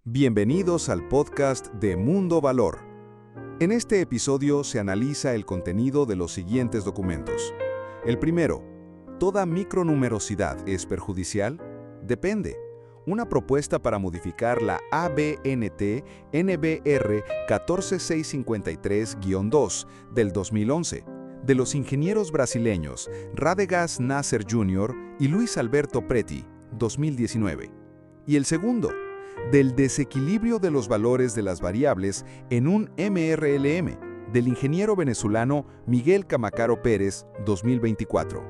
Bienvenidos al podcast de Mundo Valor. En este episodio se analiza el contenido de los siguientes documentos. El primero, ¿toda micronumerosidad es perjudicial? Depende. Una propuesta para modificar la ABNT NBR 14653-2 del 2011 de los ingenieros brasileños Radegast Nasser Jr. y Luis Alberto Preti, 2019. Y el segundo, del desequilibrio de los valores de las variables en un MRLM, del ingeniero venezolano Miguel Camacaro Pérez, 2024.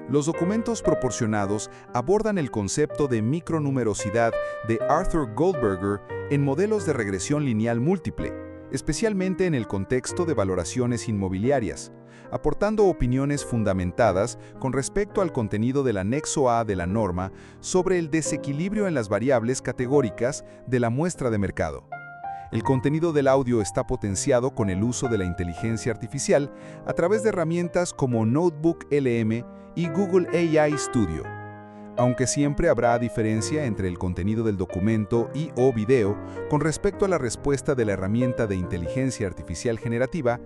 Los documentos proporcionados abordan el concepto de micronumerosidad de Arthur Goldberger en modelos de regresión lineal múltiple, especialmente en el contexto de valoraciones inmobiliarias, aportando opiniones fundamentadas con respecto al contenido del anexo A de la norma sobre el desequilibrio en las variables categóricas de la muestra de mercado. El contenido del audio está potenciado con el uso de la inteligencia artificial a través de herramientas como Notebook LM y Google AI Studio. Aunque siempre habrá diferencia entre el contenido del documento y/o video con respecto a la respuesta de la herramienta de inteligencia artificial generativa,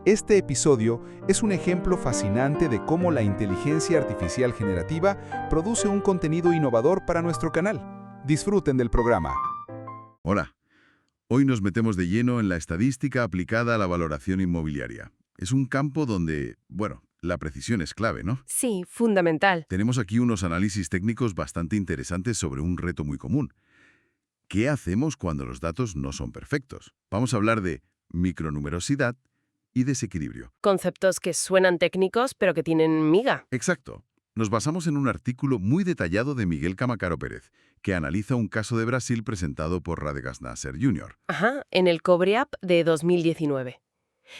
este episodio es un ejemplo fascinante de cómo la inteligencia artificial generativa produce un contenido innovador para nuestro canal. Disfruten del programa. Hola. Hoy nos metemos de lleno en la estadística aplicada a la valoración inmobiliaria. Es un campo donde, la precisión es clave, ¿no? Sí, fundamental. Tenemos aquí unos análisis técnicos bastante interesantes sobre un reto muy común. ¿Qué hacemos cuando los datos no son perfectos? Vamos a hablar de micronumerosidad y desequilibrio. Conceptos que suenan técnicos, pero que tienen miga. Exacto. Nos basamos en un artículo muy detallado de Miguel Camacaro Pérez, que analiza un caso de Brasil presentado por Radegast Nasser Jr. Ajá, en el COBREAP de 2019.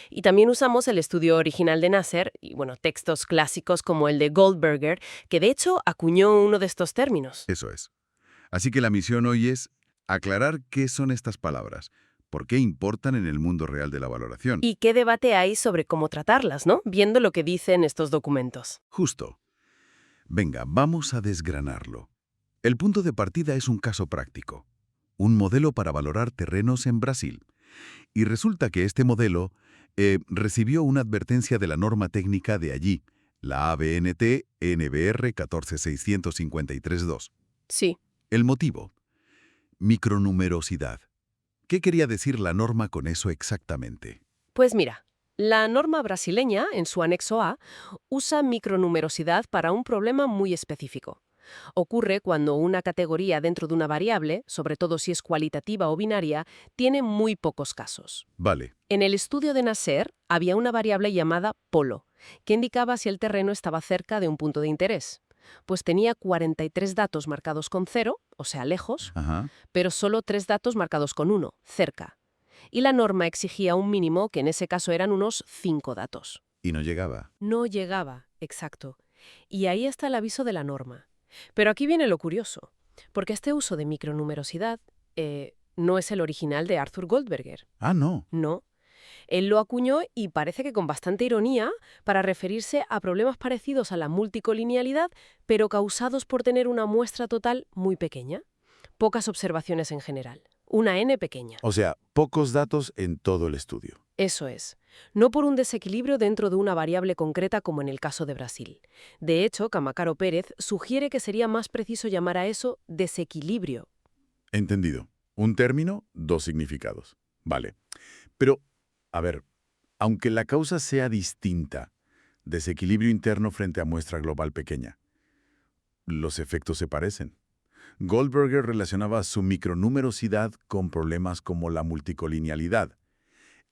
Y también usamos el estudio original de Nasser y, textos clásicos como el de Goldberger, que de hecho acuñó uno de estos términos. Eso es. Así que la misión hoy es aclarar qué son estas palabras, por qué importan en el mundo real de la valoración. Y qué debate hay sobre cómo tratarlas, ¿no? Viendo lo que dicen estos documentos. Justo. Venga, vamos a desgranarlo. El punto de partida es un caso práctico, un modelo para valorar terrenos en Brasil. Y resulta que este modelo recibió una advertencia de la norma técnica de allí, la ABNT NBR 14653-2. Sí. El motivo: micronumerosidad. ¿Qué quería decir la norma con eso exactamente? Pues mira, la norma brasileña, en su anexo A, usa micronumerosidad para un problema muy específico. Ocurre cuando una categoría dentro de una variable, sobre todo si es cualitativa o binaria, tiene muy pocos casos. Vale. En el estudio de Nasser había una variable llamada polo, que indicaba si el terreno estaba cerca de un punto de interés. Pues tenía 43 datos marcados con 0, o sea, lejos, Ajá. pero solo 3 datos marcados con 1, cerca. Y la norma exigía un mínimo que en ese caso eran unos 5 datos. Y no llegaba. No llegaba, exacto. Y ahí está el aviso de la norma. Pero aquí viene lo curioso, porque este uso de micronumerosidad no es el original de Arthur Goldberger. Ah, no. No. Él lo acuñó y parece que con bastante ironía para referirse a problemas parecidos a la multicolinealidad, pero causados por tener una muestra total muy pequeña. Pocas observaciones en general. Una N pequeña. O sea, pocos datos en todo el estudio. Eso es. No por un desequilibrio dentro de una variable concreta como en el caso de Brasil. De hecho, Camacaro Pérez sugiere que sería más preciso llamar a eso desequilibrio. Entendido. Un término, dos significados. Vale. Pero, a ver, aunque la causa sea distinta, desequilibrio interno frente a muestra global pequeña, los efectos se parecen. Goldberger relacionaba su micronumerosidad con problemas como la multicolinealidad.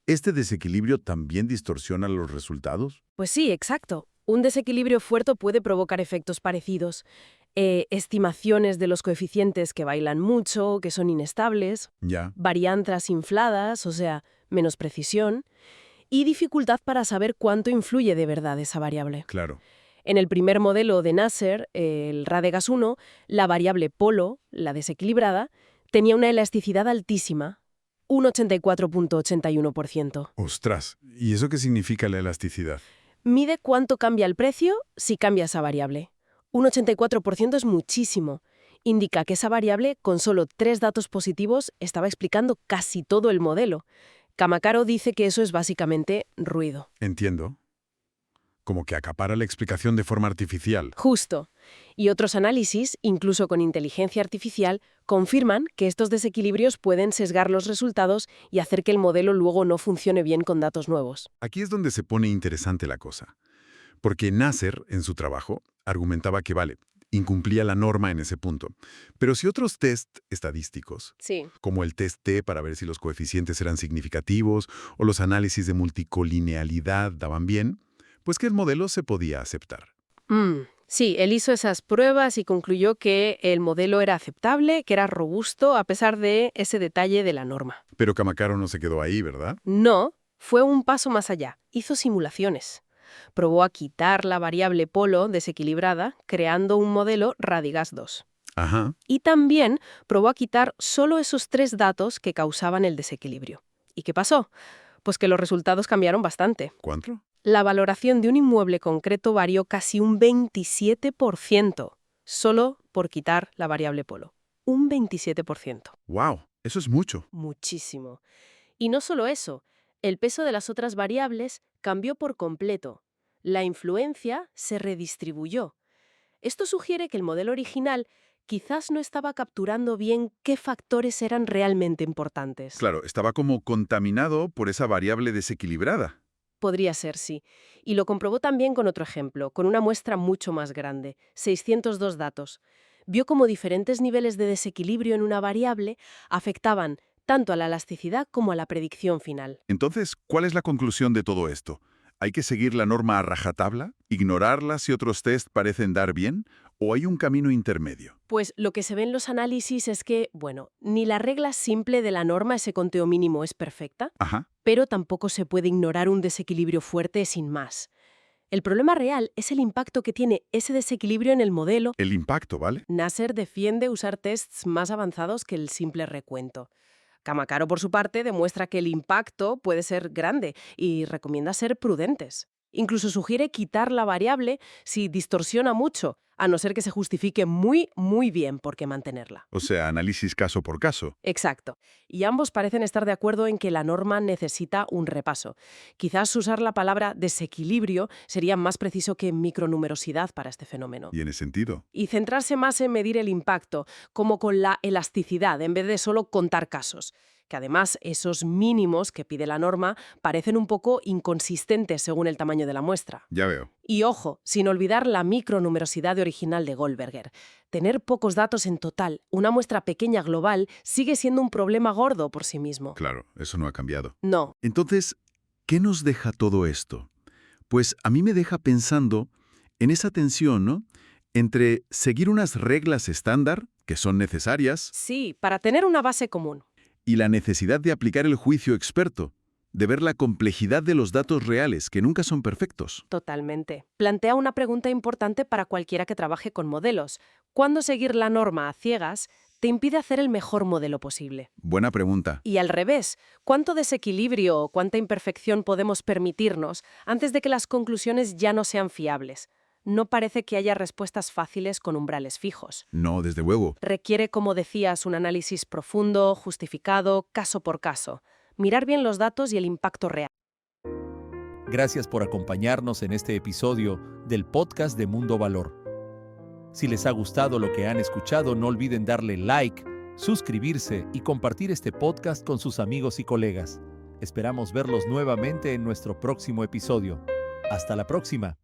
¿Este desequilibrio también distorsiona los resultados? Pues sí, exacto. Un desequilibrio fuerte puede provocar efectos parecidos. Estimaciones de los coeficientes que bailan mucho, que son inestables, Ya. varianzas infladas, o sea, menos precisión, y dificultad para saber cuánto influye de verdad esa variable. Claro. En el primer modelo de Nasser, el Radegast 1, la variable polo, la desequilibrada, tenía una elasticidad altísima, un 84.81%. Ostras, ¿y eso qué significa la elasticidad? Mide cuánto cambia el precio si cambia esa variable. Un 84% es muchísimo. indica que esa variable, con solo 3 datos positivos, estaba explicando casi todo el modelo. Kamakaru dice que eso es básicamente ruido. Entiendo. Como que acapara la explicación de forma artificial. Justo. Y otros análisis, incluso con inteligencia artificial, confirman que estos desequilibrios pueden sesgar los resultados y hacer que el modelo luego no funcione bien con datos nuevos. Aquí es donde se pone interesante la cosa. Porque Nasser, en su trabajo, argumentaba que incumplía la norma en ese punto. Pero si otros test estadísticos, Sí. como el test T para ver si los coeficientes eran significativos o los análisis de multicolinealidad daban bien, pues que el modelo se podía aceptar. Sí, él hizo esas pruebas y concluyó que el modelo era aceptable, que era robusto, a pesar de ese detalle de la norma. Pero Kamakaru no se quedó ahí, ¿verdad? No, fue un paso más allá. Hizo simulaciones. Probó a quitar la variable polo desequilibrada, creando un modelo Radigues-2. Ajá. Y también probó a quitar solo esos 3 datos que causaban el desequilibrio. ¿Y qué pasó? Pues que los resultados cambiaron bastante. ¿Cuánto? La valoración de un inmueble concreto varió casi un 27%, solo por quitar la variable polo. Un 27%. ¡Wow! Eso es mucho. Muchísimo. Y no solo eso, el peso de las otras variables cambió por completo. La influencia se redistribuyó. Esto sugiere que el modelo original quizás no estaba capturando bien qué factores eran realmente importantes. Claro, estaba como contaminado por esa variable desequilibrada. Podría ser, sí. Y lo comprobó también con otro ejemplo, con una muestra mucho más grande, 602 datos. Vio cómo diferentes niveles de desequilibrio en una variable afectaban tanto a la elasticidad como a la predicción final. Entonces, ¿cuál es la conclusión de todo esto? ¿Hay que seguir la norma a rajatabla? ¿Ignorarla si otros test parecen dar bien? ¿O hay un camino intermedio? Pues lo que se ve en los análisis es que, ni la regla simple de la norma, ese conteo mínimo, es perfecta, Ajá. pero tampoco se puede ignorar un desequilibrio fuerte sin más. El problema real es el impacto que tiene ese desequilibrio en el modelo. El impacto, ¿vale? Nasser defiende usar tests más avanzados que el simple recuento. Kamakaru, por su parte, demuestra que el impacto puede ser grande y recomienda ser prudentes. Incluso sugiere quitar la variable si distorsiona mucho, a no ser que se justifique muy, muy bien por qué mantenerla. O sea, análisis caso por caso. Exacto. Y ambos parecen estar de acuerdo en que la norma necesita un repaso. Quizás usar la palabra desequilibrio sería más preciso que micronumerosidad para este fenómeno. ¿Y en ese sentido? Y centrarse más en medir el impacto, como con la elasticidad, en vez de solo contar casos. Que además esos mínimos que pide la norma parecen un poco inconsistentes según el tamaño de la muestra. Ya veo. Y ojo, sin olvidar la micronumerosidad original de Goldberger. Tener pocos datos en total, una muestra pequeña global, sigue siendo un problema gordo por sí mismo. Claro, eso no ha cambiado. No. Entonces, ¿qué nos deja todo esto? Pues a mí me deja pensando en esa tensión, ¿no?, entre seguir unas reglas estándar, que son necesarias, Sí, para tener una base común. y la necesidad de aplicar el juicio experto, de ver la complejidad de los datos reales, que nunca son perfectos. Totalmente. Plantea una pregunta importante para cualquiera que trabaje con modelos. ¿Cuándo seguir la norma a ciegas te impide hacer el mejor modelo posible? Buena pregunta. Y al revés, ¿cuánto desequilibrio o cuánta imperfección podemos permitirnos antes de que las conclusiones ya no sean fiables? No parece que haya respuestas fáciles con umbrales fijos. No, desde luego. Requiere, como decías, un análisis profundo, justificado, caso por caso. Mirar bien los datos y el impacto real. Gracias por acompañarnos en este episodio del podcast de Mundo Valor. Si les ha gustado lo que han escuchado, no olviden darle like, suscribirse y compartir este podcast con sus amigos y colegas. Esperamos verlos nuevamente en nuestro próximo episodio. Hasta la próxima.